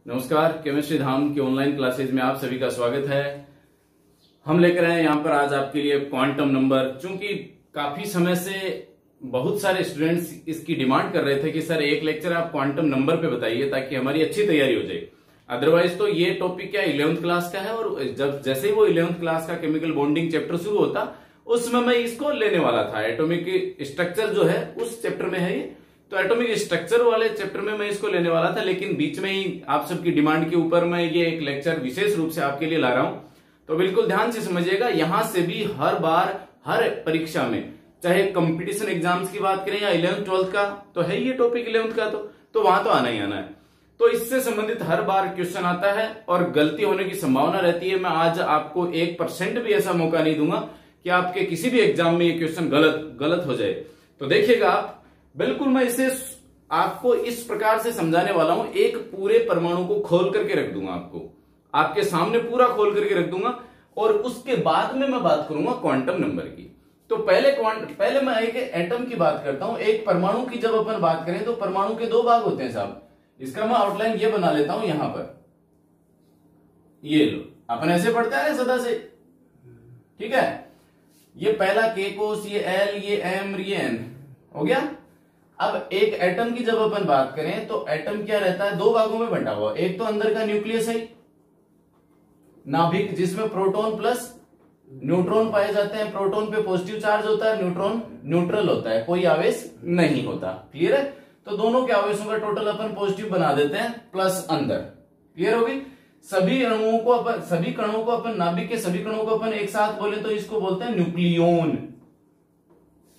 नमस्कार, केमिस्ट्री धाम की online classes में आप सभी का स्वागत है। हम लेकर आए यहाँ पर आज आपके लिए क्वांटम नंबर। चूंकि काफी समय से बहुत सारे स्टूडेंट्स इसकी डिमांड कर रहे थे कि सर एक लेक्चर आप क्वांटम नंबर पे बताइए ताकि हमारी अच्छी तैयारी हो जाए। अदरवाइज तो ये टॉपिक क्या 11th क्लास का है और जब जैसे ही वो 11th क्लास का केमिकल बॉन्डिंग चैप्टर शुरू होता उसमें मैं इसको लेने वाला था। एटॉमिक स्ट्रक्चर जो है उस चैप्टर में है ये, तो एटॉमिक स्ट्रक्चर वाले चैप्टर में मैं इसको लेने वाला था, लेकिन बीच में ही आप सबकी डिमांड के ऊपर मैं ये एक लेक्चर विशेष रूप से आपके लिए ला रहा हूं। तो बिल्कुल ध्यान से समझिएगा। यहां से भी हर बार हर परीक्षा में, चाहे कंपटीशन एग्जाम्स की बात करें या 11th 12th का, तो है ये टॉपिक 11th का, तो वहां तो आना ही आना है। तो इससे संबंधित हर बार क्वेश्चन आता है और गलती होने की संभावना रहती है। मैं आज आपको 1% भी ऐसा मौका नहीं दूंगा कि आपके किसी भी एग्जाम में ये क्वेश्चन गलत हो जाए। तो देखिएगा आप, बिल्कुल मैं इसे आपको इस प्रकार से समझाने वाला हूं, एक पूरे परमाणु को खोल करके रख दूंगा, आपके सामने पूरा खोल करके रख दूंगा और उसके बाद में मैं बात करूंगा क्वांटम नंबर की। तो पहले मैं एक एटम की बात करता हूं। एक परमाणु की जब अपन बात करें तो परमाणु के दो भाग होते हैं साहब। इसका मैं आउटलाइन ये बना लेता हूं यहां पर, ये लो, अपन ऐसे पढ़ते हैं ना सदा से, ठीक है। ये पहला के कोस, ये एल, ये एम, ये एन हो गया। अब एक एटम की जब अपन बात करें तो एटम क्या रहता है, दो भागों में बंटा हुआ। एक तो अंदर का न्यूक्लियस है, नाभिक, जिसमें प्रोटॉन प्लस न्यूट्रॉन पाए जाते हैं। प्रोटॉन पे पॉजिटिव चार्ज होता है, न्यूट्रॉन न्यूट्रल होता है, कोई आवेश नहीं होता। क्लियर है। तो दोनों के आवेशों का टोटल अपन पॉजिटिव बना देते हैं प्लस अंदर। क्लियर होगी। सभी कणों को अपन नाभिक के सभी कणों को अपन एक साथ बोले तो इसको बोलते हैं न्यूक्लियोन।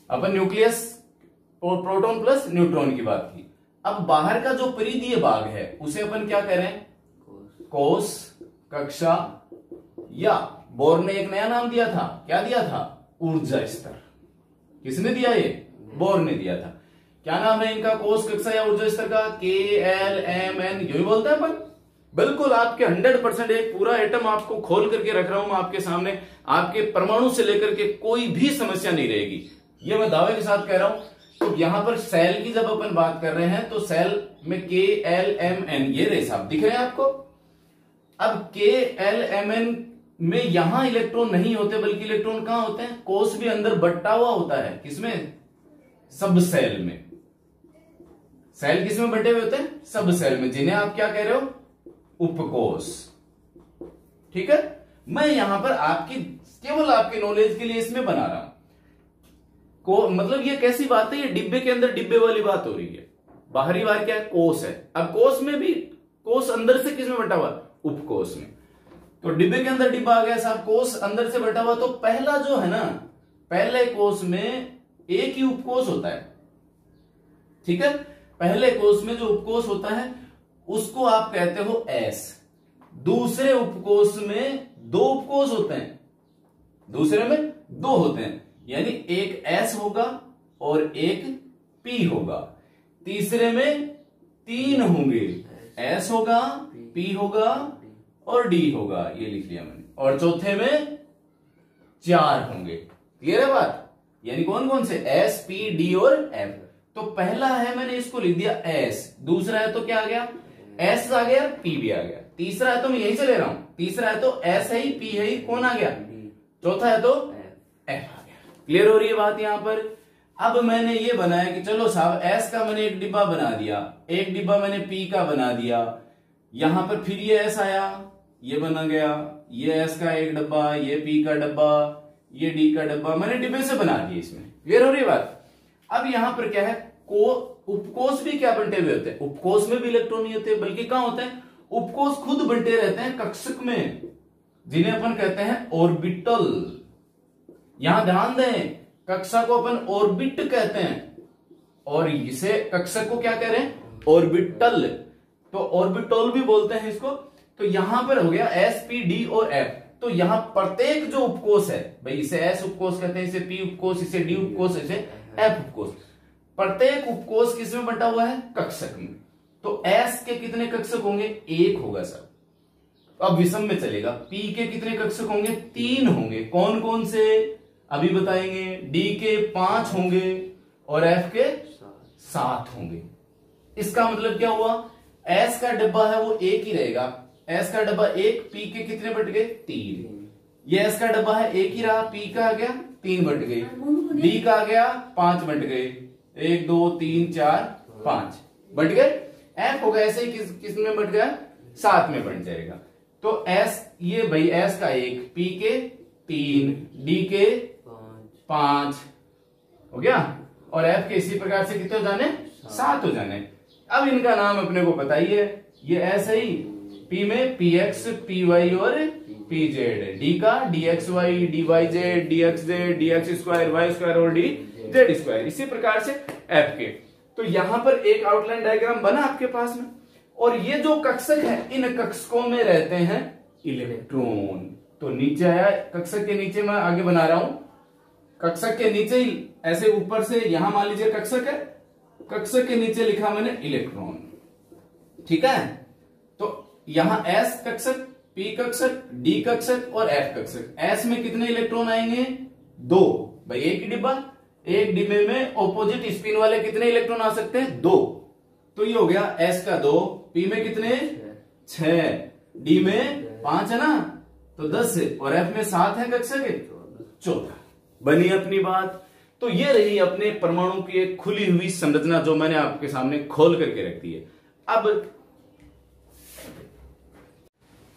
अपन न्यूक्लियस और प्रोटॉन प्लस न्यूट्रॉन की बात की। अब बाहर का जो परिधीय भाग है उसे अपन क्या करें, कोश, कक्षा, या बोर ने एक नया नाम दिया था, क्या दिया था, ऊर्जा स्तर। किसने दिया, ये बोर ने दिया था। क्या नाम है इनका, कोश, कक्षा या ऊर्जा स्तर का, के एल एम एन, यही बोलते हैं अपन। बिल्कुल आपके 100% एक पूरा एटम आपको खोल करके रख रहा हूं मैं आपके सामने। आपके परमाणु से लेकर के कोई भी समस्या नहीं रहेगी, ये मैं दावे के साथ कह रहा हूं। तो यहां पर सेल की जब अपन बात कर रहे हैं तो सेल में के एल एम एन ये रे साहब दिख रहे हैं आपको। अब के एल एम एन में यहां इलेक्ट्रॉन नहीं होते, बल्कि इलेक्ट्रॉन कहां होते हैं, कोष भी अंदर बंटा हुआ होता है। किसमें, सब सेल में। सेल किसमें बंटे हुए होते हैं, सब सेल में, जिन्हें आप क्या कह रहे हो, उपकोष। ठीक है। मैं यहां पर केवल आपके नॉलेज के लिए इसमें बना रहा हूं मतलब ये कैसी बात है, ये डिब्बे के अंदर डिब्बे वाली बात हो रही है। बाहरी बार क्या है, कोष है। अब कोष में भी, कोष अंदर से किसमें बटा हुआ, उपकोष में। तो डिब्बे के अंदर डिब्बा आ गया साहब, कोष अंदर से बटा हुआ। तो पहला जो है ना, पहले कोष में एक ही उपकोष होता है। ठीक है। पहले कोष में जो उपकोष होता है उसको आप कहते हो एस। दूसरे उपकोष में दो उपकोष होते हैं, दूसरे में दो होते हैं, यानी एक एस होगा और एक पी होगा। तीसरे में तीन होंगे, एस होगा, पी होगा और डी होगा, ये लिख लिया मैंने। और चौथे में चार होंगे। क्लियर है बात। यानी कौन कौन से, एस, पी, डी और एफ। तो पहला है, मैंने इसको लिख दिया एस। दूसरा है तो क्या आ गया, एस आ गया, पी भी आ गया। तीसरा है तो मैं यहीं से ले रहा हूं, तीसरा है तो एस है ही, पी है ही, कौन आ गया, चौथा है तो एफ आ गया। क्लियर हो रही है बात यहां पर। अब मैंने ये बनाया कि चलो साहब, एस का मैंने एक डिब्बा बना दिया, एक डिब्बा मैंने पी का बना दिया, यहां पर फिर ये एस आया, ये बना गया, ये एस का एक डब्बा, ये पी का डब्बा, ये डी का डब्बा, मैंने डिब्बे से बना दिया इसमें। क्लियर हो रही है बात। अब यहां पर क्या है, उपकोष भी क्या बंटे हुए होते हैं, उपकोष में भी इलेक्ट्रॉन नहीं होते, बल्कि कहां होते हैं, उपकोष खुद बंटे रहते हैं कक्षक में, जिन्हें अपन कहते हैं ऑर्बिटल। यहां ध्यान दें, कक्षा को अपन ऑर्बिट कहते हैं और इसे कक्षक को क्या कह रहे हैं, ऑर्बिटल। तो ऑर्बिटल भी बोलते हैं इसको। तो यहां पर हो गया एस, पी, डी और एफ। तो यहां प्रत्येक जो उपकोष है, भाई इसे एस उपकोष कहते हैं, इसे पी उपकोष, इसे डी उपकोष, इसे एफ उपकोष। प्रत्येक उपकोष किसमें बंटा हुआ है, कक्षक में। तो एस के कितने कक्षक होंगे, एक होगा सर। अब विषम में चलेगा। पी के कितने कक्षक होंगे, तीन होंगे। कौन कौन से, अभी बताएंगे। डी के 5 होंगे और एफ के 7 होंगे। इसका मतलब क्या हुआ, एस का डब्बा है वो एक ही रहेगा, एस का डब्बा एक, पी के कितने बट गए 3, ये एस का डब्बा है एक ही रहा, पी का आ गया 3 बट गए, डी का आ गया 5 बट गए, 1 2 3 4 5 बट गए। एफ होगा ऐसे ही किस में बट गया 7 में बट जाएगा। तो एस ये भाई एस का 1, पी के 3, डी के 5 हो गया, और एफ के इसी प्रकार से कितने हो जाने 7 हो जाने। अब इनका नाम अपने को पता ही है, ये एस है ही, पी में पी एक्स पी वाई और पी जेड, डी का d x y d y z d x z d x square y square और डी जेड स्क्वायर, इसी प्रकार से एफ के। तो यहां पर एक आउटलाइन डायग्राम बना आपके पास में, और ये जो कक्षक है इन कक्षकों में रहते हैं इलेक्ट्रॉन। तो नीचे आया, कक्षक के नीचे मैं आगे बना रहा हूं, कक्षक के नीचे ही ऐसे ऊपर से यहां मान लीजिए कक्षक है, कक्षक के नीचे लिखा मैंने इलेक्ट्रॉन, ठीक है। तो यहां एस कक्षक, पी कक्षक, डी कक्षक और एफ कक्षक। एस में कितने इलेक्ट्रॉन आएंगे 2, भाई एक ही डिब्बा, एक डिब्बे में ऑपोजिट स्पिन वाले कितने इलेक्ट्रॉन आ सकते हैं 2। तो ये हो गया एस का 2, पी में कितने 6, डी में 5 है ना तो 10 है, और एफ में 7 है कक्षक 14। बनी अपनी बात। तो ये रही अपने परमाणु की एक खुली हुई संरचना जो मैंने आपके सामने खोल करके रख दी है। अब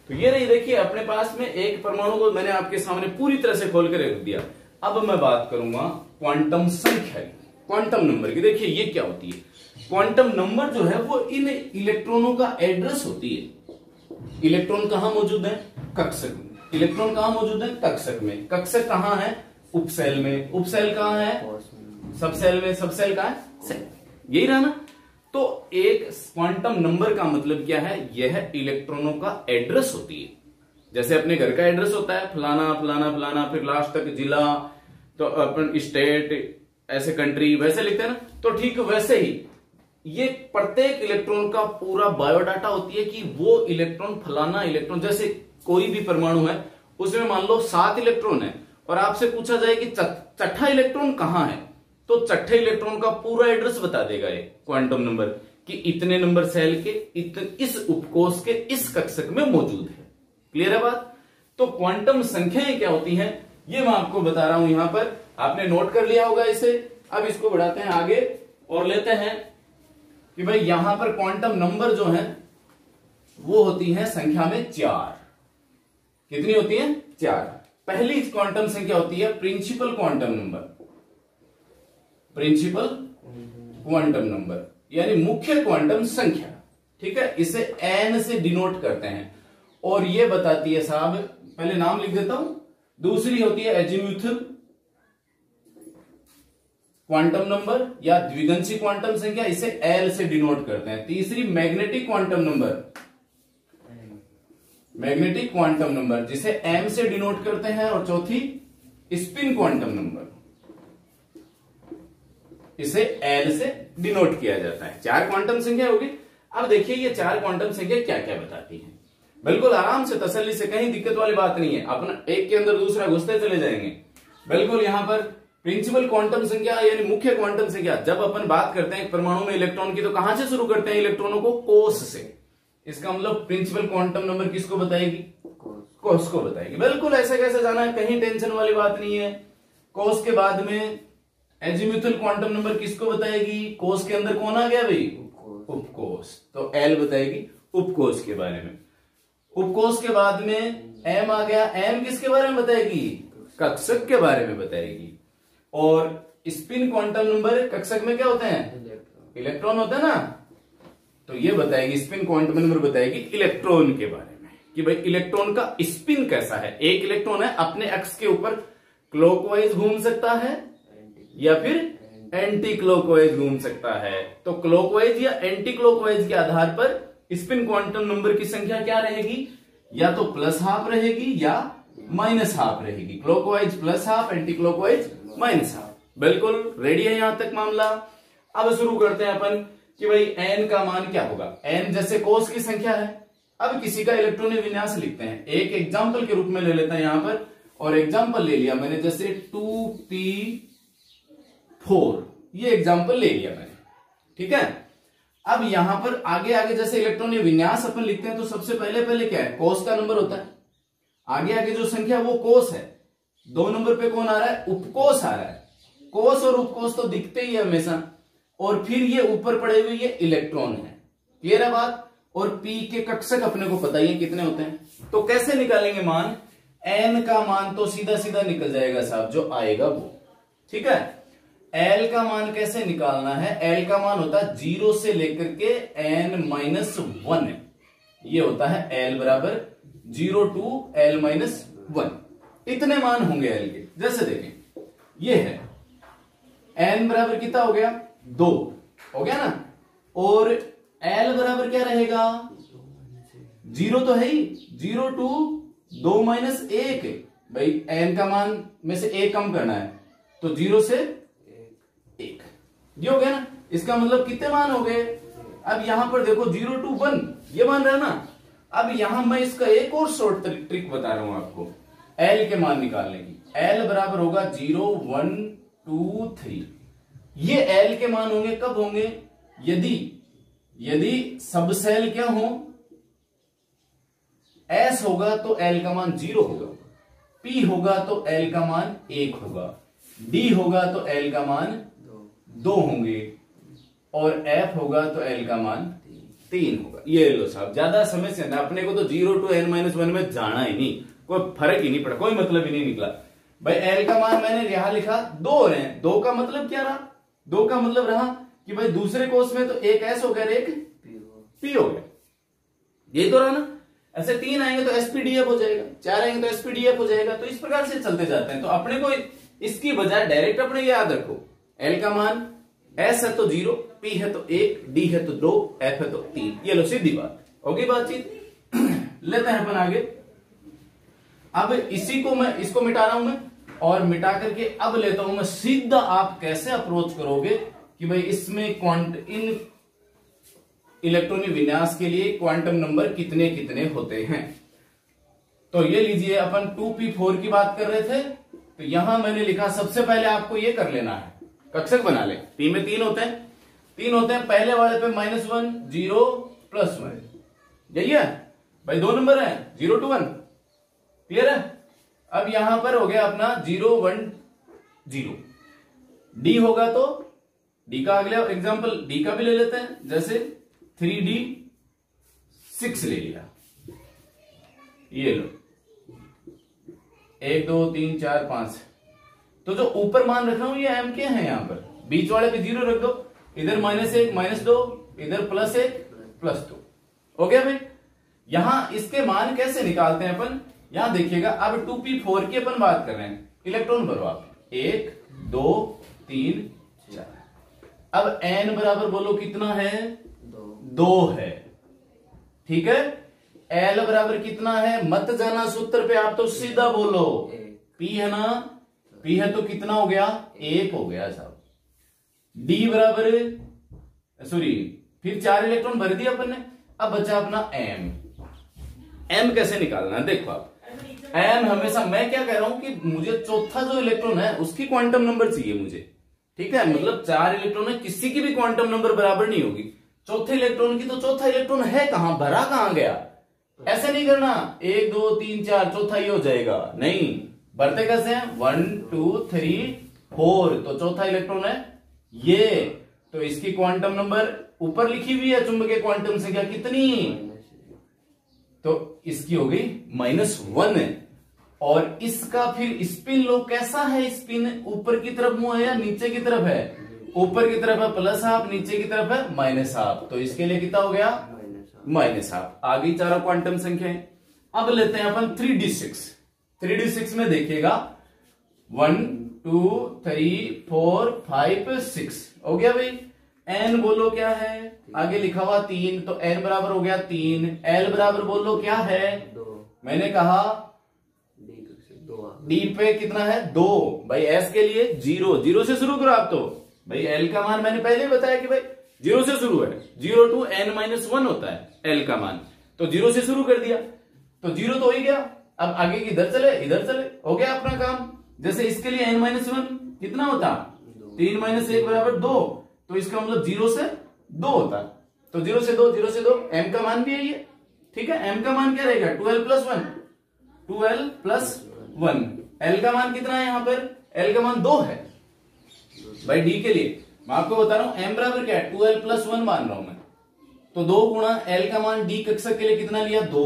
तो ये रही, देखिए अपने पास में एक परमाणु को मैंने आपके सामने पूरी तरह से खोल कर रख दिया। अब मैं बात करूंगा क्वांटम संख्या की, क्वांटम नंबर की। देखिए ये क्या होती है, क्वांटम नंबर जो है वो इन इलेक्ट्रॉनों का एड्रेस होती है। इलेक्ट्रॉन कहां मौजूद है कक्षक में, इलेक्ट्रॉन कहां मौजूद है कक्षक में, कक्षक कहां है उपसेल में, उपसेल कहां है सबसेल में, सबसेल कहां है सेल, यही रहा ना। तो एक क्वांटम नंबर का मतलब क्या है, यह इलेक्ट्रॉनों का एड्रेस होती है। जैसे अपने घर का एड्रेस होता है फलाना फलाना फलाना, फिर लास्ट तक जिला, तो अपन स्टेट, ऐसे कंट्री, वैसे लिखते हैं ना। तो ठीक वैसे ही ये प्रत्येक इलेक्ट्रॉन का पूरा बायोडाटा होती है कि वो इलेक्ट्रॉन फलाना इलेक्ट्रॉन, जैसे कोई भी परमाणु है उसमें मान लो 7 इलेक्ट्रॉन है और आपसे पूछा जाए कि छठा इलेक्ट्रॉन कहां है, तो छठे इलेक्ट्रॉन का पूरा एड्रेस बता देगा ये क्वांटम नंबर कि इतने नंबर सेल के इस उपकोष के इस कक्षक में मौजूद है। क्लियर है बात। तो क्वांटम संख्याएं क्या होती हैं ये मैं आपको बता रहा हूं, यहां पर आपने नोट कर लिया होगा इसे। अब इसको बढ़ाते हैं आगे और लेते हैं कि भाई यहां पर क्वांटम नंबर जो है वो होती है संख्या में 4। कितनी होती है 4। पहली क्वांटम संख्या होती है principal quantum number, principal quantum number यानी मुख्य क्वांटम संख्या, ठीक है। इसे एन से डिनोट करते हैं और ये बताती है साहब, पहले नाम लिख देता हूं। दूसरी होती है एजीम्यूथल क्वांटम नंबर या द्विगंशी क्वांटम संख्या, इसे एल से डिनोट करते हैं। तीसरी magnetic quantum number, magnetic quantum number जिसे एम से डिनोट करते हैं। और चौथी स्पिन क्वांटम नंबर, इसे एल से डिनोट किया जाता है। 4 क्वांटम संख्या होगी। अब देखिए ये 4 क्वांटम संख्या क्या क्या बताती है। बिल्कुल आराम से तसल्ली से, कहीं दिक्कत वाली बात नहीं है, अपना एक के अंदर दूसरा घुसते चले जाएंगे। बिल्कुल यहां पर प्रिंसिपल क्वांटम संख्या यानी मुख्य क्वांटम संख्या, जब अपन बात करते हैं परमाणु में इलेक्ट्रॉन की तो कहां से शुरू करते हैं इलेक्ट्रॉनों को, कोष से। इसका मतलब प्रिंसिपल क्वांटम नंबर किसको बताएगी, कोष को बताएगी। बिल्कुल ऐसे कैसे जाना है, कहीं टेंशन वाली बात नहीं है। कोष के बाद में एजीम्यूथल क्वांटम नंबर किसको बताएगी, कोष के अंदर कौन आ गया भाई, उपकोष, तो एल बताएगी उपकोष के बारे में। उपकोष के बाद में एम आ गया, एम किसके बारे में बताएगी, कक्षक के बारे में बताएगी। और स्पिन क्वांटम नंबर कक्षक में क्या होते हैं, इलेक्ट्रॉन होते हैं ना, तो ये बताएगी स्पिन क्वांटम नंबर बताएगी इलेक्ट्रॉन के बारे में कि भाई इलेक्ट्रॉन का स्पिन कैसा है। एक इलेक्ट्रॉन है अपने अक्ष के ऊपर क्लॉकवाइज घूम सकता है या फिर एंटी क्लॉकवाइज घूम सकता है। तो क्लॉकवाइज या एंटी क्लॉकवाइज के आधार पर स्पिन क्वांटम नंबर की संख्या क्या रहेगी, या तो +½ रहेगी या -½ रहेगी। क्लॉकवाइज +½ एंटी क्लॉकवाइज -½ बिल्कुल रेडी है यहां तक मामला। अब शुरू करते हैं अपन कि भाई n का मान क्या होगा। n जैसे कोष की संख्या है। अब किसी का इलेक्ट्रॉनिक विन्यास लिखते हैं, एक एग्जाम्पल के रूप में ले लेते हैं यहां पर। और एग्जाम्पल ले लिया मैंने जैसे 2p4, ये एग्जाम्पल ले लिया मैंने, ठीक है। अब यहां पर आगे आगे जैसे इलेक्ट्रॉन विन्यास अपन लिखते हैं तो सबसे पहले क्या है, कोस का नंबर होता है। आगे आगे जो संख्या वो कोस है। 2 नंबर पे कौन आ रहा है, उपकोष आ रहा है। कोस और उपकोष तो दिखते ही है हमेशा। और फिर ये ऊपर पड़े हुए ये इलेक्ट्रॉन है। क्लियर है बात। और पी के कक्षक अपने को पता ही है कितने होते हैं। तो कैसे निकालेंगे मान, एन का मान तो सीधा सीधा निकल जाएगा साहब, जो आएगा वो। ठीक है। एल का मान कैसे निकालना है, एल का मान होता है 0 से लेकर के n-1। ये होता है एल बराबर 0 to l-1। इतने मान होंगे एल के। जैसे देखें ये है n बराबर कितना हो गया, 2 हो गया ना। और l बराबर क्या रहेगा, 0 तो है ही, 0 to 2-1। भाई n का मान में से 1 कम करना है तो 0 से 1, ये हो गया ना। इसका मतलब कितने मान हो गए। अब यहां पर देखो 0 to 1 ये मान रहा है ना। अब यहां मैं इसका एक और शॉर्ट ट्रिक बता रहा हूं आपको एल के मान निकालने की। एल बराबर होगा 0, 1, 2, 3। ये एल के मान होंगे कब होंगे, यदि सब सेल क्या हो, एस होगा तो एल का मान 0 होगा, पी होगा तो एल का मान 1 होगा, डी होगा तो एल का मान 2 होंगे, और एफ होगा तो एल का मान 3 होगा। ये लो साहब, ज्यादा समय से ना, अपने को तो 0 to n-1 में जाना ही नहीं, कोई फर्क ही नहीं पड़ा, कोई मतलब ही नहीं निकला। भाई एल का मान मैंने यहां लिखा 2 हो रहे हैं। 2 का मतलब क्या रहा, 2 का मतलब रहा कि भाई दूसरे कोर्स में तो एक एस हो गया, एक पी हो गया, ये तो रहा ना। ऐसे 3 आएंगे तो एसपीडीएफ हो जाएगा, 4 आएंगे तो एसपीडीएफ हो जाएगा। तो इस प्रकार से चलते जाते हैं। तो अपने को इसकी बजाय डायरेक्ट अपने याद रखो, एल का मान एस है तो 0, पी है तो 1, डी है तो 2, एफ है तो 3। ये लो सीधी बात होगी बातचीत। लेते हैं अपन आगे। अब इसी को मैं, इसको मिटा रहा हूं मैं, और मिटा करके अब लेता हूं मैं सीधा आप कैसे अप्रोच करोगे कि भाई इसमें इन इलेक्ट्रॉनिक विन्यास के लिए क्वांटम नंबर कितने कितने होते हैं। तो ये लीजिए, अपन 2p4 की बात कर रहे थे। तो यहां मैंने लिखा, सबसे पहले आपको ये कर लेना है, कक्षक बना ले। पी में 3 होते हैं, 3 होते हैं। पहले वाले पे -1, 0, +1, यही है भाई। 2 नंबर है, 0 to 1। क्लियर है। अब यहां पर हो गया अपना 0, 1, 0। डी होगा तो डी का अगले एग्जांपल डी का भी ले लेते हैं, जैसे 3d6 ले लिया। ये लो 1, 2, 3, 4, 5। तो जो ऊपर मान रख रहा हूं ये एम के हैं, यहां पर बीच वाले पे 0 रख दो, इधर -1, -2, इधर +1, +2 हो गया भाई। यहां इसके मान कैसे निकालते हैं अपन, यहां देखिएगा। अब 2p4 की अपन बात कर रहे हैं। इलेक्ट्रॉन भरो आप, 1, 2, 3, 4। अब n बराबर बोलो कितना है, 2 है। ठीक है। l बराबर कितना है, मत जाना सूत्र पे, आप तो सीधा बोलो। p है ना, p है तो कितना हो गया, 1 हो गया साहब। d बराबर, सॉरी, फिर 4 इलेक्ट्रॉन भर दिया अपन ने। अब बचा अपना m कैसे निकालना है, देखो आप। m हमेशा, मैं क्या कह रहा हूं कि मुझे चौथा जो इलेक्ट्रॉन है उसकी क्वांटम नंबर चाहिए मुझे। ठीक है। मतलब 4 इलेक्ट्रॉन है, किसी की भी क्वांटम नंबर बराबर नहीं होगी। चौथे इलेक्ट्रॉन की तो चौथा इलेक्ट्रॉन है कहां, भरा कहां गया। ऐसे नहीं करना 1, 2, 3, 4 चौथा ही हो जाएगा, नहीं। भरते कैसे हैं, 1, 2, 3, 4। तो चौथा इलेक्ट्रॉन है ये। तो इसकी क्वांटम नंबर ऊपर लिखी हुई है, चुंबकीय क्वांटम संख्या कितनी, तो इसकी हो गई -1। और इसका फिर स्पिन लो, कैसा है स्पिन, ऊपर की तरफ मुंह है या नीचे की तरफ है, ऊपर की तरफ है +1/2, नीचे की तरफ है -1/2। तो इसके लिए कितना हो गया, -1/2। आ गई चारों क्वांटम संख्याएं। अब लेते हैं अपन 3d6। 3d6 में देखिएगा 1, 2, 3, 4, 5, 6 हो गया भाई। n बोलो क्या है, आगे लिखा हुआ 3, तो n बराबर हो गया 3। l बराबर बोलो क्या है, 2। मैंने कहा d पे कितना है, 2। भाई s के लिए 0 से शुरू करो आप। तो भाई l का मान मैंने पहले ही बताया कि भाई 0 से शुरू है, 0 to n-1 होता है l का मान। तो 0 से शुरू कर दिया, तो 0 तो हो ही गया। अब आगे किधर चले, इधर चले, हो गया अपना काम। जैसे इसके लिए n-1 कितना होता, 3 - 1 बराबर 2। तो इसका मतलब 0 से 2 होता। तो 0 से 2, 0 से 2, m का मान भी है ये, ठीक है। m का मान क्या रहेगा 12 प्लस 1, 12 प्लस 1। l का मान कितना है यहाँ पर, l का मान 2 है भाई d के लिए। मैं आपको बता रहा हूं m बराबर क्या है 12 प्लस 1 मान रहा हूं मैं, तो 2 गुणा l का मान d कक्षक के लिए कितना लिया 2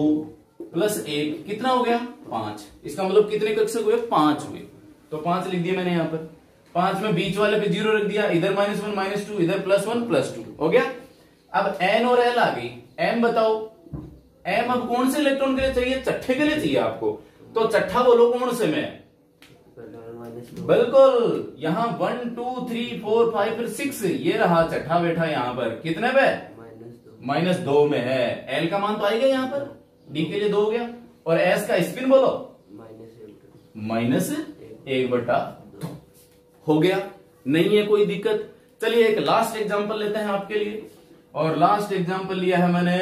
प्लस 1 कितना हो गया 5। इसका मतलब कितने कक्षक हुए 5 हुए, तो 5 लिख दिया मैंने यहाँ पर। 5 में बीच वाले पे 0 रख दिया, इधर -1 -2, इधर +1 +2 हो गया। अब n और l आ गई, m बताओ, m अब कौन से इलेक्ट्रॉन के लिए चाहिए, छठे के लिए चाहिए आपको, तो छठा बोलो कौन से में, बिल्कुल यहाँ 1 2 3 4 5 फिर 6, ये रहा छठा बैठा यहाँ पर, कितने पे -2 में है। l का मान तो आएगा यहाँ पर, d के लिए 2 हो गया, और s का स्पिन बोलो -1/2 हो गया, नहीं है कोई दिक्कत। चलिए एक लास्ट एग्जांपल लेते हैं आपके लिए, और लास्ट एग्जांपल लिया है मैंने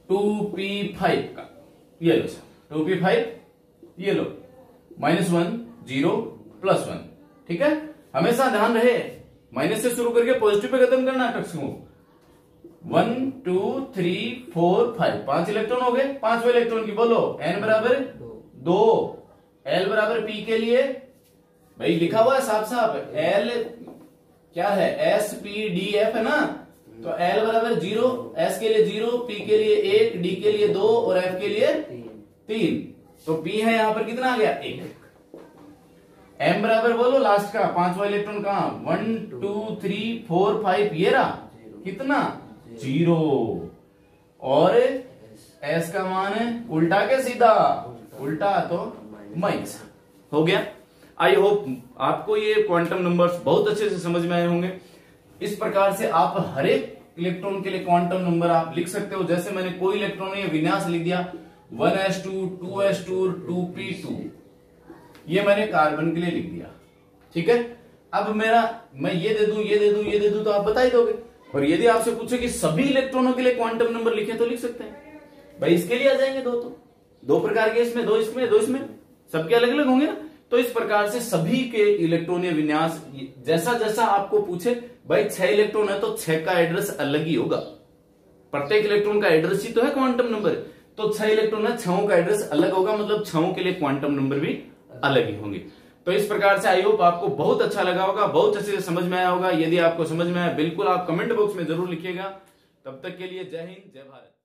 2p5 का, ये लो सर 2p5, ये लो -1 0 +1, ठीक है। हमेशा ध्यान रहे माइनस से शुरू करके पॉजिटिव पे खत्म करना कक्षकों। 1 2 3 4 5, 5 इलेक्ट्रॉन हो गए। 5वें इलेक्ट्रॉन की बोलो n बराबर 2, l बराबर p के लिए भाई लिखा हुआ है साफ साफ, l क्या है SPDF है ना, तो l बराबर 0, s के लिए 0, p के लिए 1, d के लिए 2 और f के लिए 3, तो p है यहां पर कितना आ गया 1। m बराबर बोलो लास्ट का 5वां इलेक्ट्रॉन कहां 1 2 3 4 5, ये रहा कितना 0, और s का मान है उल्टा के सीधा, उल्टा तो माइनस हो गया। आई होप आपको ये क्वांटम नंबर्स बहुत अच्छे से समझ में आए होंगे। इस प्रकार से आप हर एक इलेक्ट्रॉन के लिए क्वांटम नंबर आप लिख सकते हो। जैसे मैंने कोई इलेक्ट्रॉन ये विन्यास लिख दिया 1s2 2s2 2p2, ये मैंने कार्बन के लिए लिख दिया, ठीक है। अब मैं ये दे दूं, ये दे दूं, ये दे दूं, तो आप बता ही दोगे। और यदि आपसे पूछे कि सभी इलेक्ट्रॉनों के लिए क्वांटम नंबर लिखे तो लिख सकते हैं भाई, इसके लिए आ जाएंगे दो, तो दो प्रकार के इसमें, दो इसमें, दो इसमें, सबके अलग अलग होंगे ना। तो इस प्रकार से सभी के इलेक्ट्रॉनीय विन्यास जैसा जैसा आपको पूछे, भाई 6 इलेक्ट्रॉन है तो 6 का एड्रेस अलग ही होगा, प्रत्येक इलेक्ट्रॉन का एड्रेस ही तो है क्वांटम नंबर, तो 6 इलेक्ट्रॉन है 6 का एड्रेस अलग होगा, मतलब 6 के लिए क्वांटम नंबर भी अलग ही होंगे। तो इस प्रकार से आई होप आपको बहुत अच्छा लगा होगा, बहुत अच्छे से समझ में आया होगा। यदि आपको समझ में आया बिल्कुल आप कमेंट बॉक्स में जरूर लिखिएगा। तब तक के लिए जय हिंद जय भारत।